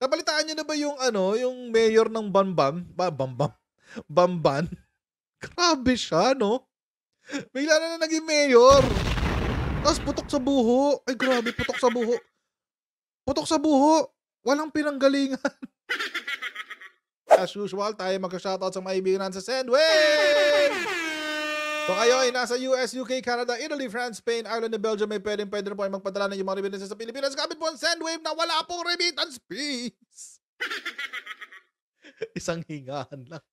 Nabalitaan niyo na ba yung ano, yung mayor ng Bamban? Grabe siya, no? Bigla na naging mayor. Tapos putok sa buho. Ay, grabe, putok sa buho. Putok sa buho. Walang pinanggalingan. As usual, tayo magka-shoutout sa mga kaibigan sa Sendwave! So kayo ay nasa US, UK, Canada, Italy, France, Spain, Ireland, and Belgium, may pwede na po ay magpadala ng yung mga remittances sa Pilipinas. Gamit po ang Sendwave na wala pong remittance fees. Isang hingahan lang.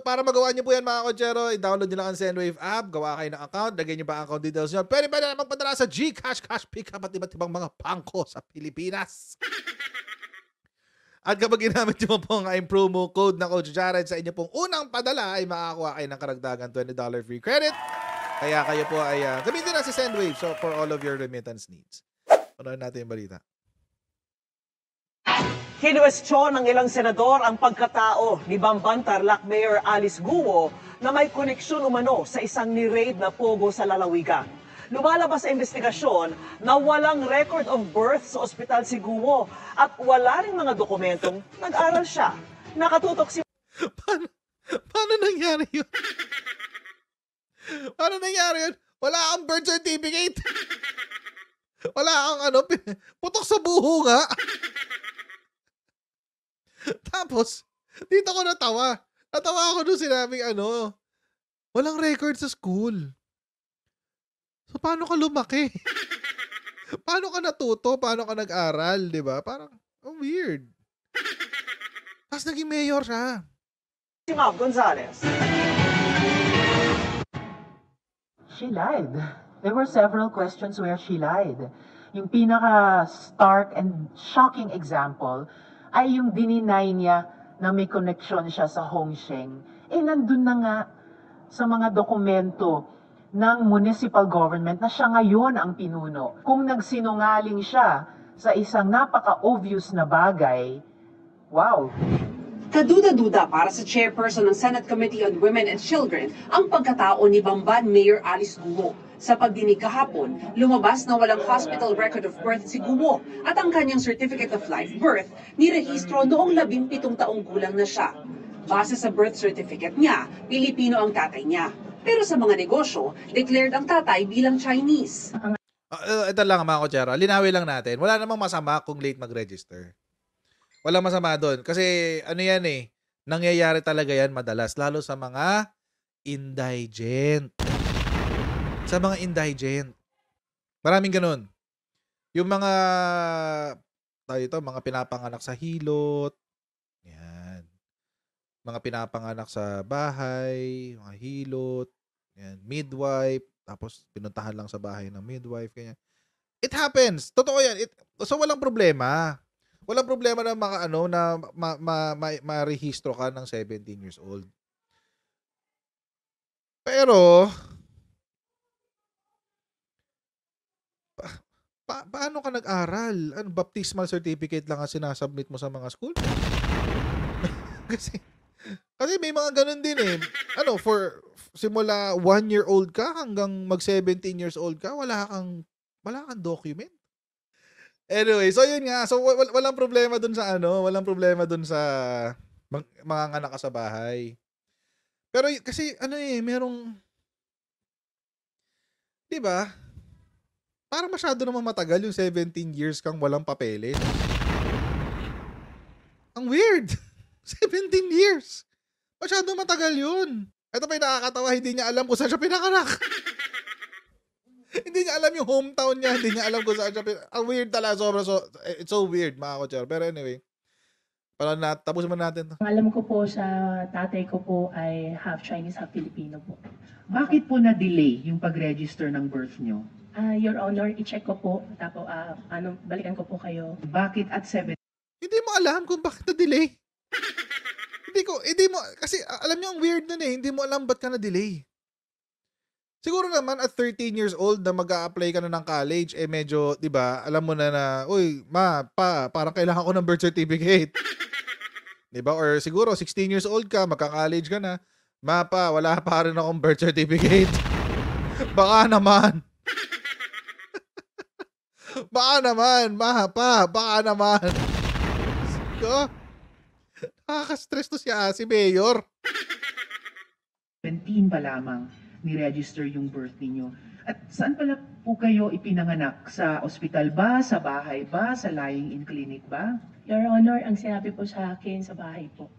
Para magawa niyo po yan mga kotsero, i-download niyo lang ang Sendwave app, gawa kayo ng account, lagay niyo pa ang account details niyo. Pwede na magpadala sa GCash, Cash Pick at iba't ibang mga bangko sa Pilipinas. At kapag ginamit niyo po ang promo code na Coach Jared sa inyo pong unang padala ay makakakuha kayo ng karagdagan $20 free credit. Kaya kayo po ay gamitin na si Sendwave for all of your remittance needs. Panood natin yung balita. Kinwestiyon ng ilang senador ang pagkatao ni Bamban Tarlac Mayor Alice Guo na may koneksyon umano sa isang ni-raid na pogo sa lalawigan. Lumalabas sa investigasyon na walang record of birth sa ospital si Guo at wala rin mga dokumentong nag-aral siya. Nakatutok si... Paano nangyari yun? Paano nangyari yun? Wala kang birth certificate. Wala kang putok sa buho nga. Tapos, dito ko natawa. Natawa ako doon sinabing walang record sa school. So, paano ka lumaki? Paano ka natuto? Paano ka nag-aral? Diba? Parang, weird. Tapos naging mayor siya. Si Mav Gonzalez. She lied. There were several questions where she lied. Yung pinaka-stark and shocking example ay yung dininay niya na may connection siya sa Hongsheng. Nandun na nga sa mga dokumento ng municipal government na siya ngayon ang pinuno. Kung nagsinungaling siya sa isang napaka-obvious na bagay, wow! Kaduda-duda para sa chairperson ng Senate Committee on Women and Children ang pagkatao ni Bamban Mayor Alice Guo. Sa pagdinig kahapon, lumabas na walang hospital record of birth si Guo at ang kanyang certificate of live birth nirehistro noong 17 taong gulang na siya. Base sa birth certificate niya, Pilipino ang tatay niya. Pero sa mga negosyo, declared ang tatay bilang Chinese. Ito lang mga kotsero, linawin lang natin. Wala namang masama kung late mag-register. Walang masama doon. Kasi yan nangyayari talaga yan madalas. Lalo sa mga indigent. Sa mga indigent. Maraming ganun. Yung mga mga pinapanganak sa hilot. Yan. Mga pinapanganak sa bahay, mga hilot, yan, midwife, tapos pinuntahan lang sa bahay ng midwife, kanya. It happens. Totoo yan. So walang problema. Walang problema na ma-rehistro ka ng 17 years old. Pero paano ka nag-aral? Baptismal certificate lang ang sinasubmit mo sa mga school? Kasi may mga ganun din for simula 1-year-old ka hanggang mag 17 years old ka, wala kang document. Anyway, so yun nga. So walang problema dun sa walang problema dun sa mga anak ka sa bahay. Pero kasi merong 'di ba? Parang masyado naman matagal yung 17 years kang walang papeles. Ang weird. 17 years. Masyado matagal yun. Ito pa yung nakakatawa, hindi niya alam kung saan siya pinanganak. Hindi niya alam yung hometown niya, hindi niya alam kung saan siya pinanganak. Ang weird talaga, it's so weird mga kotsero. Pero anyway, tapusin mo natin. Alam ko po sa tatay ko po ay half Chinese, half Filipino po. Bakit po na-delay yung pag-register ng birth nyo? Your Honor, i-check ko po, tapos balikan ko po kayo. Bakit at 7? Hindi mo alam kung bakit na-delay. Hindi mo, kasi alam niyo ang weird nun hindi mo alam ba't ka na-delay. Siguro naman at 13 years old na mag-a-apply ka na ng college, medyo, di ba, alam mo na, uy, parang kailangan ko ng birth certificate. Di ba? Or siguro 16 years old ka, magka-college ka na, wala pa rin akong birth certificate. Baka naman. Baka naman. ko. Nakaka-stress to si Mayor. 17 pa lamang ni-register yung birth ninyo. At saan pala po kayo ipinanganak? Sa ospital ba? Sa bahay ba? Sa lying-in clinic ba? Your Honor, ang sinabi po sa akin sa bahay po.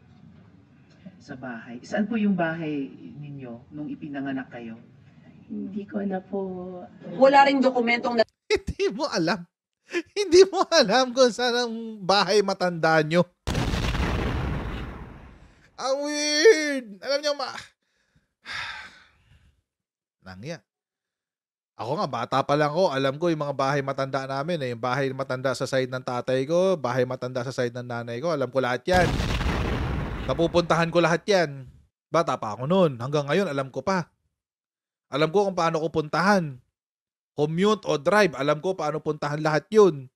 Sa bahay. Saan po yung bahay ninyo nung ipinanganak kayo? Hindi ko na po... Wala ring dokumentong Hindi mo alam. Hindi mo alam kung saan ang bahay matanda nyo. Ang weird. Alam niyo, Nangya. Ako nga, bata pa lang ko. Alam ko yung mga bahay matanda namin. Yung bahay matanda sa side ng tatay ko, bahay matanda sa side ng nanay ko. Alam ko lahat yan. Napupuntahan ko lahat yan. Bata pa ako noon. Hanggang ngayon, alam ko pa. Alam ko kung paano ko puntahan. Commute o drive. Alam ko paano puntahan lahat yun.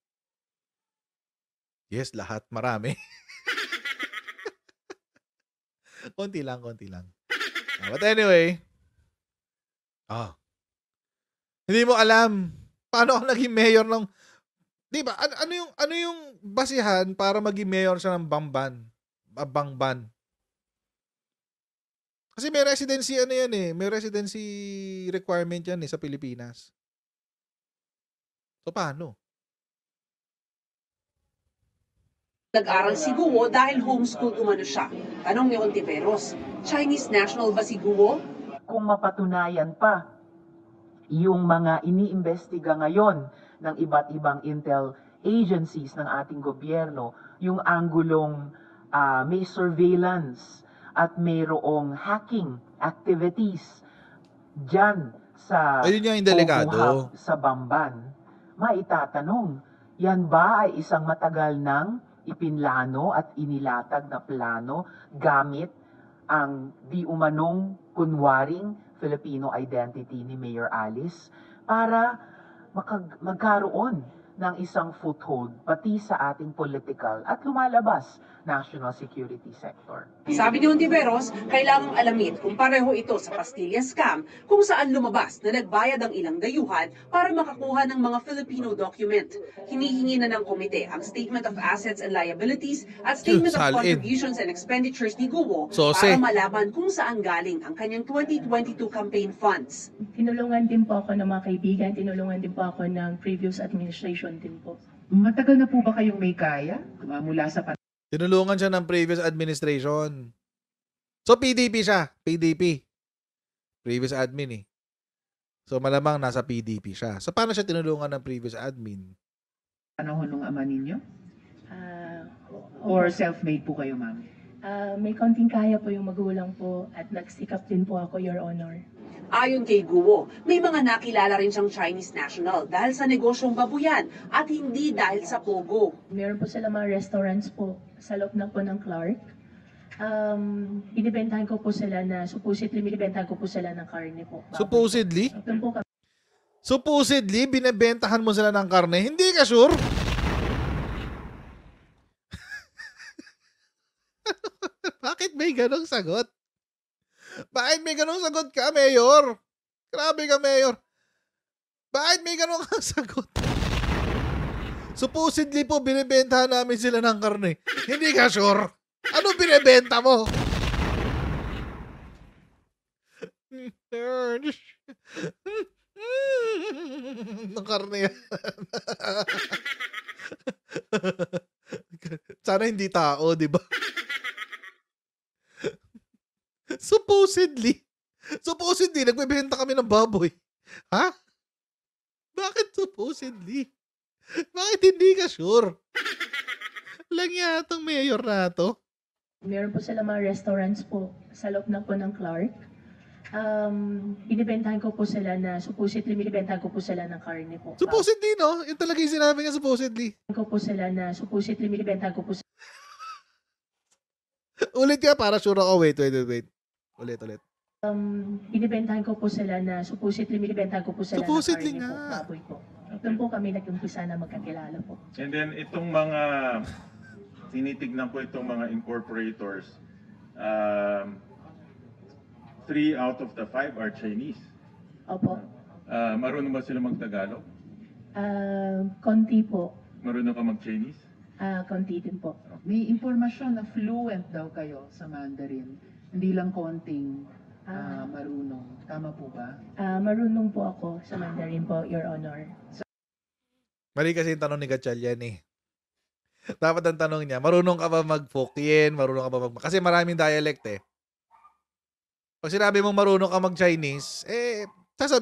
Yes, lahat. Marami. Konti lang, konti lang. But anyway, hindi mo alam paano ako naging mayor ng, di ba? Ano yung basihan para maging mayor siya ng Bangban? Kasi may residency may residency requirement yan sa Pilipinas. So paano? nag-aral si Guo dahil homeschooled umano siya. Tanong ni Ontiveros, Chinese national ba si Guo? Kung mapatunayan pa yung mga iniimbestiga ngayon ng iba't ibang intel agencies ng ating gobyerno, yung anggulong may surveillance at mayroong hacking activities dyan sa Ayun yung delikado. Pogo Hub sa Bamban, maitatanong, yan ba ay isang matagal nang ipinlano at inilatag na plano gamit ang di umanong kunwaring Filipino identity ni Mayor Alice para magkaroon ng isang foothold pati sa ating political at lumalabas national security sector. Sabi ni Ontiveros, kailangang alamin kung pareho ito sa Pastilla scam kung saan lumabas na nagbayad ang ilang dayuhan para makakuha ng mga Filipino document. Hinihingi na ng komite ang Statement of Assets and Liabilities at Statement of Salin. Contributions and Expenditures ni Guo Sose. para malaman kung saan galing ang kanyang 2022 campaign funds. Tinulungan din po ako ng mga kaibigan, tinulungan din po ako ng previous administration din po. Matagal na po ba kayong may kaya mula sa Tinulungan siya ng previous administration. So PDP siya. PDP. Previous admin So malamang nasa PDP siya. So paano siya tinulungan ng previous admin? panahon ng ama ninyo? Opo. Or self-made po kayo, ma'am? May konting kaya po yung magulang po at nagsikap din po ako, Your Honor. Ayon kay Guo, may mga nakilala rin siyang Chinese national dahil sa negosyong babuyan at hindi dahil sa Pogo. Meron po sila mga restaurants po sa loob na po ng Clark. Binibentahan ko po sila na, supposedly binibentahan ko po sila ng karne po. Supposedly? Doon po kami. Supposedly, binebentahan mo sila ng karne. Hindi ka sure? Bakit may ganong sagot? Bakit may ganong sagot ka, Mayor? Grabe ka, Mayor. Bakit may ganong kang sagot? Supposedly po, binibentahan namin sila ng karne. Hindi ka sure? Ano binibenta mo? Ng karne yan. Sana hindi tao, di ba? Supposedly, nagbebenta kami ng baboy. Ha? Bakit supposedly? Bakit hindi ka sure? Lang yatang mayor na to. Meron po sila mga restaurants po sa loob na po ng Clark. Binibentahan ko po sila na, supposedly binibentahan ko po sila ng karne po. Supposedly, no? Yun talaga yung sinabi niya, supposedly. Ko po sila na, supposedly binibentahan ko po sila. Ulit ka, para sure ako. Wait. Ulit. Binibentahan ko po sila na, supposedly binibentahan ko po sila Supposedly ng karne nga. po, baboy po. Doon po kami nag-umpisa na magkakilala po. And then itong mga tinitignan ko itong mga incorporators, 3 out of the 5 are Chinese. Opo. Marunong ba sila mag-Tagalog? Konti po. Marunong ka mag-Chinese? Kaunti din po. May impormasyon na fluent daw kayo sa Mandarin. Hindi lang konting marunong. Tama po ba? Marunong po ako sa Mandarin po, Your Honor. Mali kasi yung tanong ni Gatchalian eh. Dapat ang tanong niya, marunong ka ba mag-Hokkien? Marunong ka ba Kasi maraming dialect eh. Pag sinabi mong marunong ka mag-Chinese,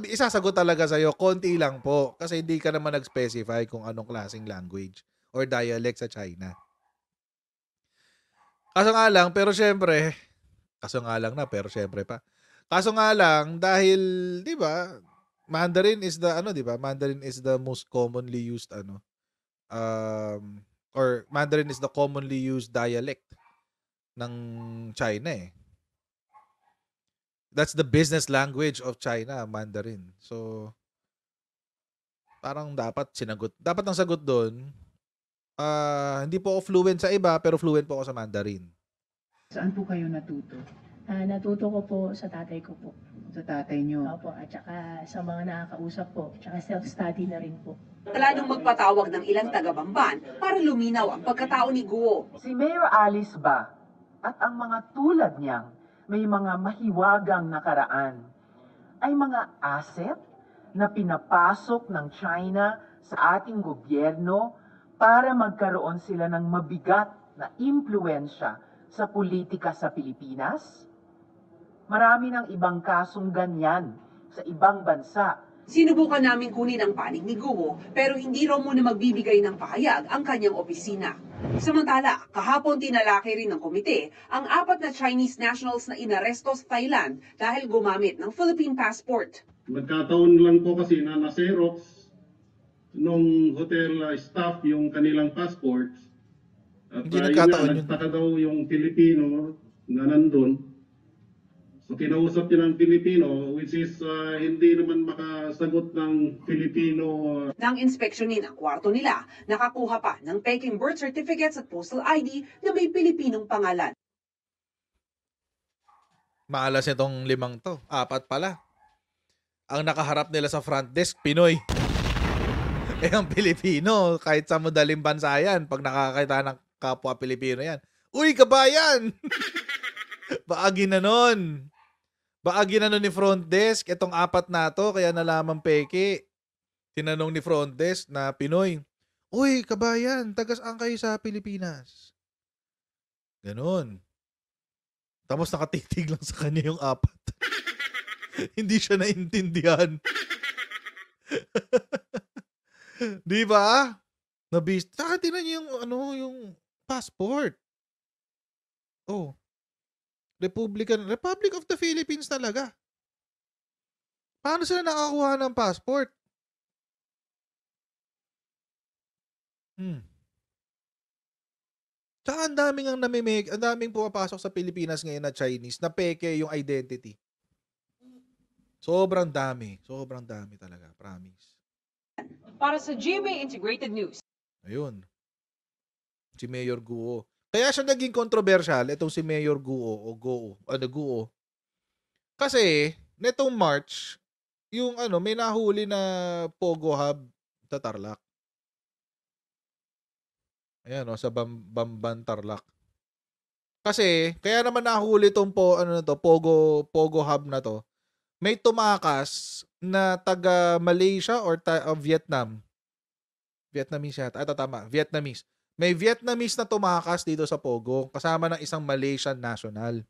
isasagot talaga sa'yo, konti lang po. Kasi hindi ka naman nag-specify kung anong klaseng language or dialect sa China. Kaso nga lang, pero syempre dahil, di ba, Mandarin is the most commonly used or Mandarin is the commonly used dialect ng China eh. That's the business language of China, Mandarin. So, parang dapat ang sagot doon, hindi po ako fluent sa iba, pero fluent po ako sa Mandarin. Saan po kayo natuto? Natuto ko po sa tatay ko po. Sa tatay nyo? Opo, at saka sa mga nakakausap po. Tsaka self-study na rin po. Planong magpatawag ng ilang taga-Bamban para luminaw ang pagkatao ni Guo. Si Mayor Alice ba at ang mga tulad niyang may mga mahiwagang nakaraan ay mga asset na pinapasok ng China sa ating gobyerno para magkaroon sila ng mabigat na impluensya sa politika sa Pilipinas? Marami ng ibang kasong ganyan sa ibang bansa. Sinubukan namin kunin ang panig ni Guo pero hindi raw muna magbibigay ng pahayag ang kanyang opisina. Samantala, kahapon tinalaki rin ng komite ang 4 na Chinese nationals na inaresto sa Thailand dahil gumamit ng Philippine passport. Nagkataon lang po kasi na na-xerox nung hotel staff yung kanilang passports. At Hindi nagkataon yun. nagtaka daw yung Pilipino na nandun. So kinausap niya ng Pilipino, which is hindi naman makasagot ng Filipino. Nang inspeksyonin ang kwarto nila, nakakuha pa ng peking birth certificates at postal ID na may Pilipinong pangalan. Maalas itong 5 to. 4 pala. Ang nakaharap nila sa front desk, Pinoy. Ang Pilipino, kahit sa madaling bansa yan, pag nakakita ng kapwa Pilipino yan, uy, kabayan! Baka ginanon ni front desk, itong 4 na to, kaya nalaman peke. Tinanong ni front desk na Pinoy, uy, kabayan, taga-saan kayo sa Pilipinas? Ganon. Tapos nakatitig lang sa kanya yung 4. Hindi siya naintindihan. Di ba? Saka tinan niyo yung passport. Oh. Republic of the Philippines talaga. Paano sila nakakuha ng passport? Tsaka ang daming pumapasok sa Pilipinas ngayon na Chinese na peke yung identity. Sobrang dami talaga, promise. Para sa GMA Integrated News. Ayun. Si Mayor Guo. Kaya siya naging controversial, itong si Mayor Guo Guo. Kasi, netong March, yung may nahuli na Pogo Hub sa Tarlac. Ayan, sa Bamban Tarlac. Kasi, kaya naman nahuli itong Pogo Hub na to, may tumakas na taga Malaysia or Vietnam. Vietnamese yata. Tama. Vietnamese. May Vietnamese na tumakas dito sa Pogo kasama ng isang Malaysian national.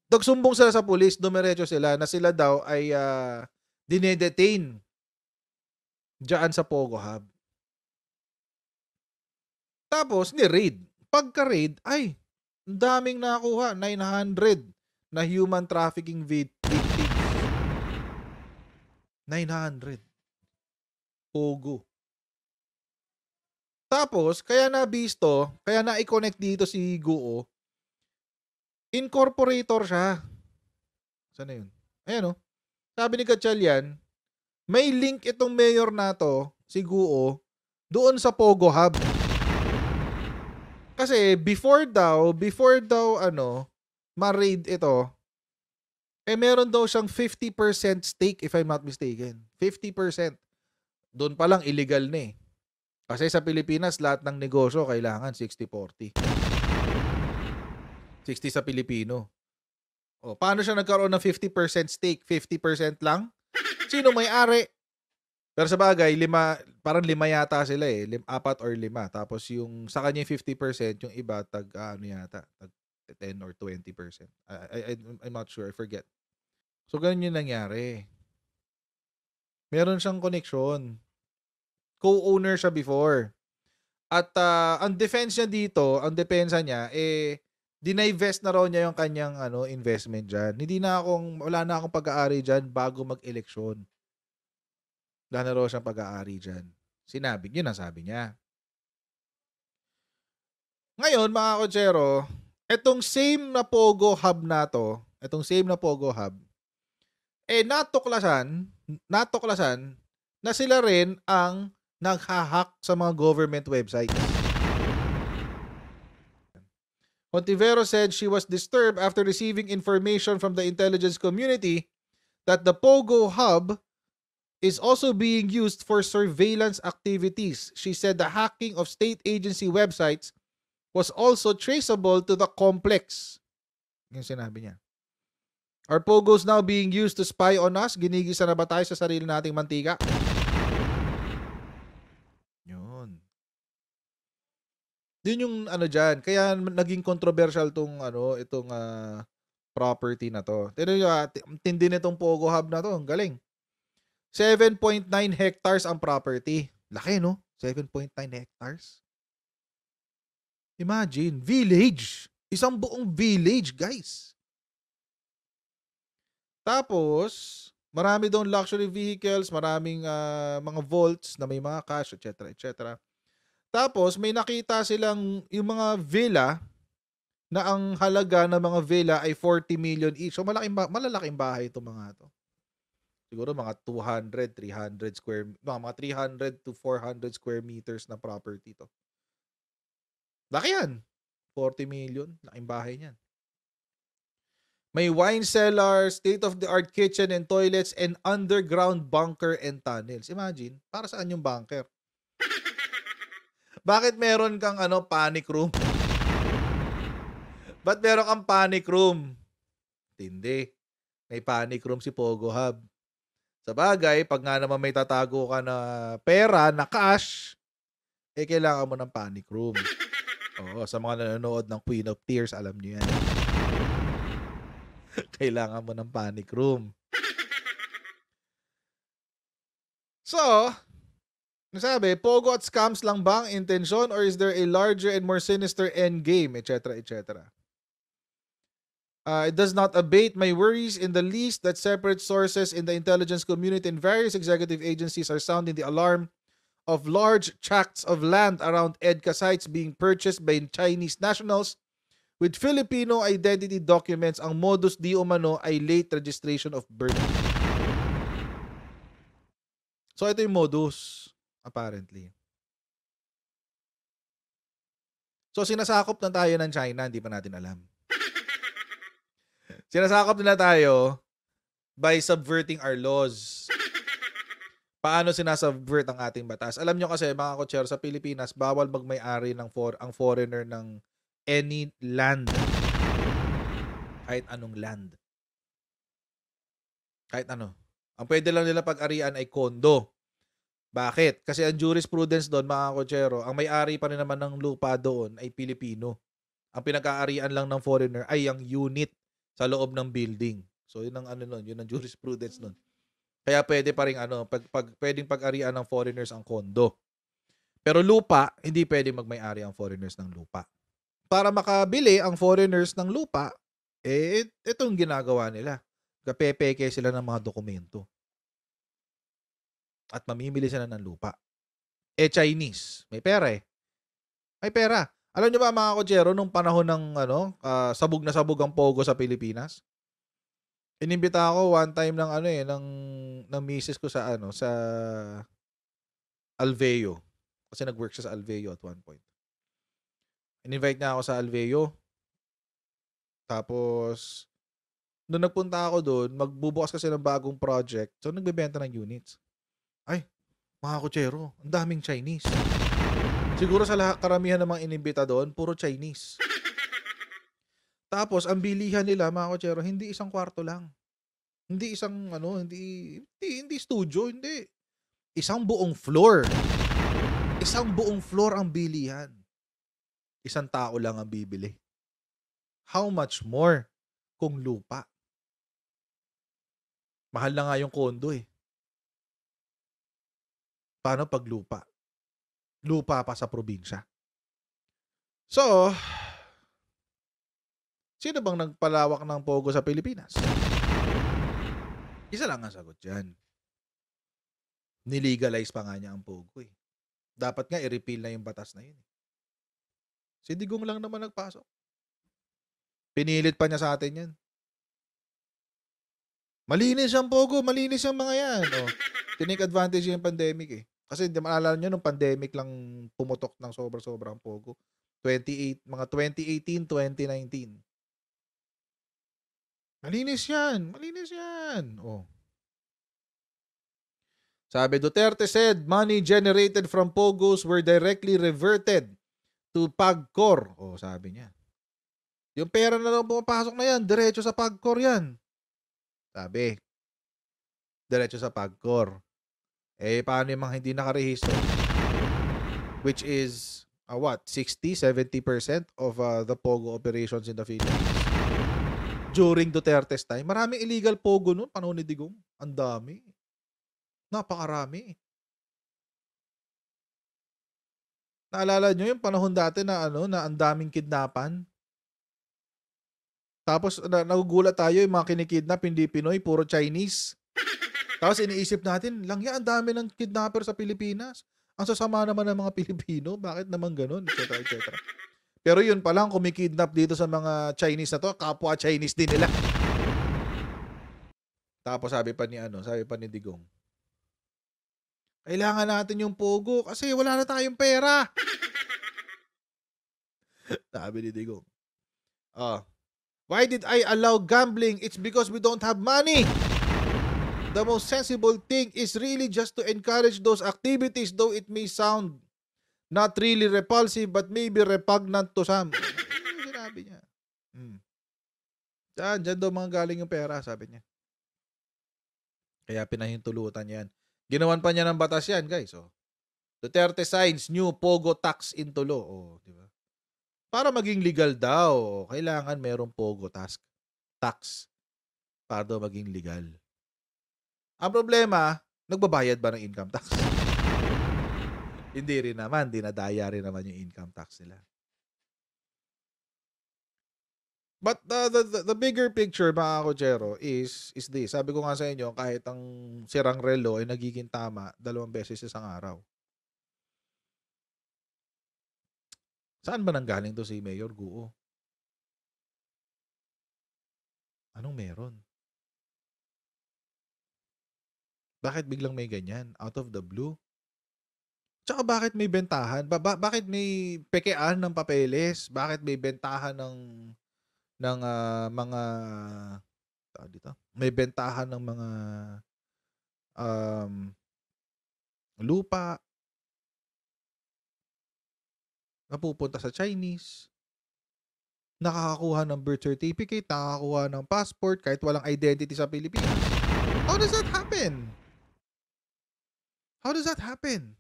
Nagsumbong sila sa pulis, dumiretso sila na sila daw ay dinedetain diyan sa Pogo Hub. Tapos ni-raid. Pagka-raid, ay, ang daming nakuha, 900 na human trafficking victims. 900. Pogo. Tapos, kaya na-i-connect dito si Guo, incorporator siya. Saan na yun? Ayan o. Sabi ni Gatchalian, may link itong mayor na to, si Guo, doon sa Pogo Hub. Kasi before daw ma-raid ito, meron daw siyang 50% stake if I'm not mistaken. 50%. Doon pa lang illegal na eh. Kasi sa Pilipinas, lahat ng negosyo kailangan 60-40. 60 sa Pilipino. O, paano siya nagkaroon ng 50% stake? 50% lang? Sino may-ari? Pero sa bagay, parang 5 yata sila eh. 4 or 5. Tapos yung sa kanya yung 50%, yung iba ano yata, tag 10 or 20%. I'm not sure, I forget. So ganun yung nangyari. Meron siyang connection. Co-owner siya before. At ang defense niya dito, ang depensa niya, dinivest na raw niya yung kanyang investment dyan. Wala na akong pag-aari dyan bago mag-eleksyon. Wala na raw siyang pag-aari dyan. Yun ang sabi niya. Ngayon, mga kotsero, etong same na Pogo Hub na to, natuklasan na sila rin ang naghahack sa mga government websites. Hontiveros said she was disturbed after receiving information from the intelligence community that the Pogo Hub is also being used for surveillance activities. She said the hacking of state agency websites was also traceable to the complex. Yung sinabi niya. Are Pogos now being used to spy on us? Ginigisa na ba tayo sa sarili nating mantika? Yun. Yun yung dyan. Kaya naging controversial itong property na to. Tignan nyo, tindi nitong Pogo Hub na to. Ang galing. 7.9 hectares ang property. Laki, no? 7.9 hectares. Imagine, village. Isang buong village, guys. Tapos, marami doon luxury vehicles, maraming mga vaults na may mga cash, etc. etc. Tapos, may nakita silang yung mga villa na ang halaga ng mga villa ay 40 million each. So, malalaking bahay itong mga to. Siguro mga 200, 300 mga 300 to 400 square meters na property to. Laki yan. 40 million. Laking bahay niyan. May wine cellar, state-of-the-art kitchen and toilets, and underground bunker and tunnels. Imagine, para saan yung bunker? Bakit meron kang panic room? Ba't meron kang panic room? Hindi. May panic room si Pogo Hub. Sa bagay, pag nga naman may tatago ka na pera, na cash, kailangan mo ng panic room. Oo, sa mga nanonood ng Queen of Tears, alam niyo yan. Kailangan mo ng panic room. So, nasabi, Pogo at scams lang ba ang intensyon or is there a larger and more sinister end game, etc., etc.? It does not abate my worries in the least that separate sources in the intelligence community and various executive agencies are sounding the alarm of large tracts of land around EDCA sites being purchased by Chinese nationals with Filipino identity documents. Ang modus di umano ay late registration of birth. So ito yung modus, apparently. So sinasakop na tayo ng China, hindi pa natin alam. Sinasakop nila tayo by subverting our laws. Paano sinasubvert ang ating batas? Alam nyo kasi, mga kotsero, sa Pilipinas, bawal magmay-ari ang foreigner ng any land. Kahit anong land. Kahit ano. Ang pwede lang nila pag-arian ay kondo. Bakit? Kasi ang jurisprudence doon, mga kotsero, ang may-ari pa rin naman ng lupa doon ay Pilipino. Ang pinag-aarian lang ng foreigner ay ang unit sa loob ng building. So, yun ang yun ang jurisprudence nun. Kaya pwede pa rin pwedeng pag-arian ng foreigners ang kondo. Pero lupa, hindi pwedeng magmay-ari ang foreigners ng lupa. Para makabili ang foreigners ng lupa, itong ginagawa nila. Kapepeke sila ng mga dokumento. At mamimili sila ng lupa. Chinese. May pera eh. May pera. Alam niyo ba, mga kotsero, nung panahon ng sabog na sabog ang Pogo sa Pilipinas? Inimbita ako one time ng misis ko sa sa Alveo. Kasi nag-work siya sa Alveo at one point. In-invite niya ako sa Alveo. Tapos nung nagpunta ako doon, magbubukas kasi ng bagong project. So nagbebenta ng units. Ay, mga kotsero, ang daming Chinese. Siguro sa lahat, karamihan ng mga inimbita doon, puro Chinese. Tapos, ang bilihan nila, mga kotsero, hindi isang kwarto lang. Hindi isang, hindi studio, hindi. Isang buong floor. Isang buong floor ang bilihan. Isang tao lang ang bibili. How much more kung lupa? Mahal na nga yung kondo eh. Paano pag lupa? Lupa pa sa probinsya. So, sino bang nagpalawak ng pogo sa Pilipinas? Isa lang ang sagot dyan. Nilegalize pa nga niya ang pogo eh. Dapat nga i-repeal na yung batas na yun. Si Digong lang naman nagpasok. Pinilit pa niya sa atin yan. Malinis ang pogo, malinis ang mga yan. Oh, tinake advantage yung pandemic eh. Kasi maalala nyo, nung pandemic lang pumutok ng sobra-sobra ang pogo. Mga 2018, 2019. Malinis yan. Malinis yan. Oh. Sabi, Duterte said, money generated from pogos were directly reverted to PAGCOR. Oh, sabi niya. Yung pera na lang pumapasok na yan, diretso sa PAGCOR yan. Sabi, diretso sa PAGCOR. Eh, paano yung mga hindi nakarehistro? Which is, 60-70% of the pogo operations in the Philippines. During Duterte's time, maraming illegal pogo noon, panahon ni Digong. Ang dami. Napakarami. Naalala nyo yung panahon dati na na ang daming kidnapan? Tapos nagugulat tayo yung mga kinikidnap, hindi Pinoy, puro Chinese. Tapos iniisip natin, ang dami ng kidnapper sa Pilipinas. Ang sasama naman ng mga Pilipino, bakit naman ganun, etc. etc. Pero yun pa lang, kumikidnap dito sa mga Chinese na to, kapwa Chinese din nila. Tapos sabi pa ni Digong, kailangan natin yung pogo kasi wala na tayong pera. Sabi ni Digong. Why did I allow gambling? It's because we don't have money. The most sensible thing is really just to encourage those activities, though it may sound not really repulsive but maybe repugnant to some. Ano sinabi niya? Diyan daw mga galing yung pera, sabi niya. Kaya pinahintulutan yan. Ginawan pa niya ng batas yan, guys. Oh. Duterte signs new pogo tax into law. Oh, di ba? Para maging legal daw, kailangan merong pogo tax para daw maging legal. Ang problema, nagbabayad ba ng income tax? Hindi rin naman, dinadaya rin naman yung income tax nila. But the bigger picture, mga kotsero, is this. Sabi ko nga sa inyo, kahit ang sirang relo ay nagiging tama 2 beses isang araw. Saan ba nanggaling to si Mayor Guo? Anong meron? Bakit biglang may ganyan? Out of the blue? Tsaka bakit may bentahan? Bakit may pekean ng papeles? Bakit may bentahan ng mga may bentahan ng mga lupa napupunta sa Chinese, nakakakuha ng birth certificate, nakakakuha ng passport kahit walang identity sa Pilipinas. How does that happen? How does that happen?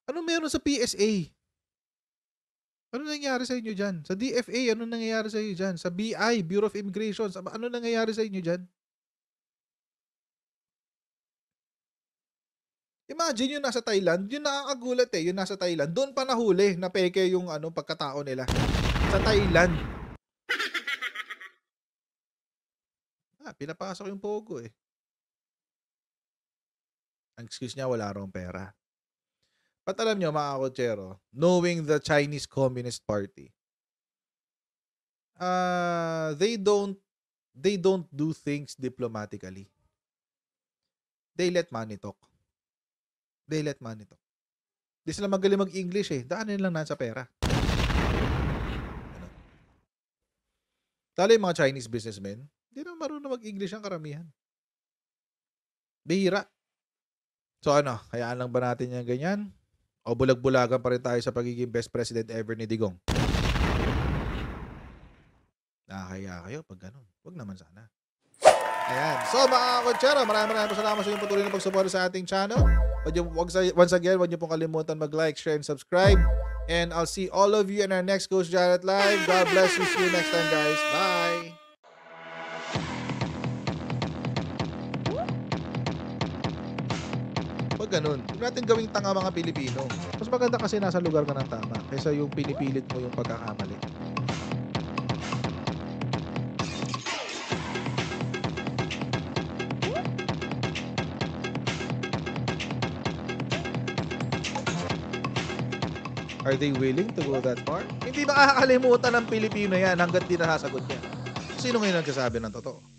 Ano meron sa PSA? Ano nangyayari sa inyo dyan? Sa DFA, ano nangyayari sa inyo dyan? Sa BI, Bureau of Immigration, ano nangyayari sa inyo dyan? Imagine yung nasa Thailand, yung nakakagulat yung nasa Thailand, doon pa nahuli na peke yung pagkatao nila. Sa Thailand. Pinapasok yung pogo Ang excuse niya, wala raw pera. But alam nyo, mga kotsero, knowing the Chinese Communist Party, they don't do things diplomatically. They let money talk. Di sila magaling mag-English Daanin lang nasa pera. Talo yung mga Chinese businessmen, hindi naman marunong mag-English ang karamihan. Bihira. So hayaan lang ba natin yan ganyan? O bulag-bulagan pa rin tayo sa pagiging best president ever ni Digong? Nakakaya kayo pag ganun. Huwag naman sana. Ayan. So mga kotsero, maraming salamat sa inyong patuloy na pagsuporta sa ating channel. Once again, huwag niyo pong kalimutan mag-like, share, and subscribe. And I'll see all of you in our next Coach Jared Live. God bless you. See you next time, guys. Bye! Pag ganun, huwag natin gawing tanga mga Pilipino. Mas maganda kasi nasa lugar ka ng tama kaysa yung pinipilit mo yung pagkakamali. Are they willing to go that far? Hindi makakalimutan ng Pilipino yan hanggat di nasasagot niya. Sino ngayon nagsasabi ng totoo?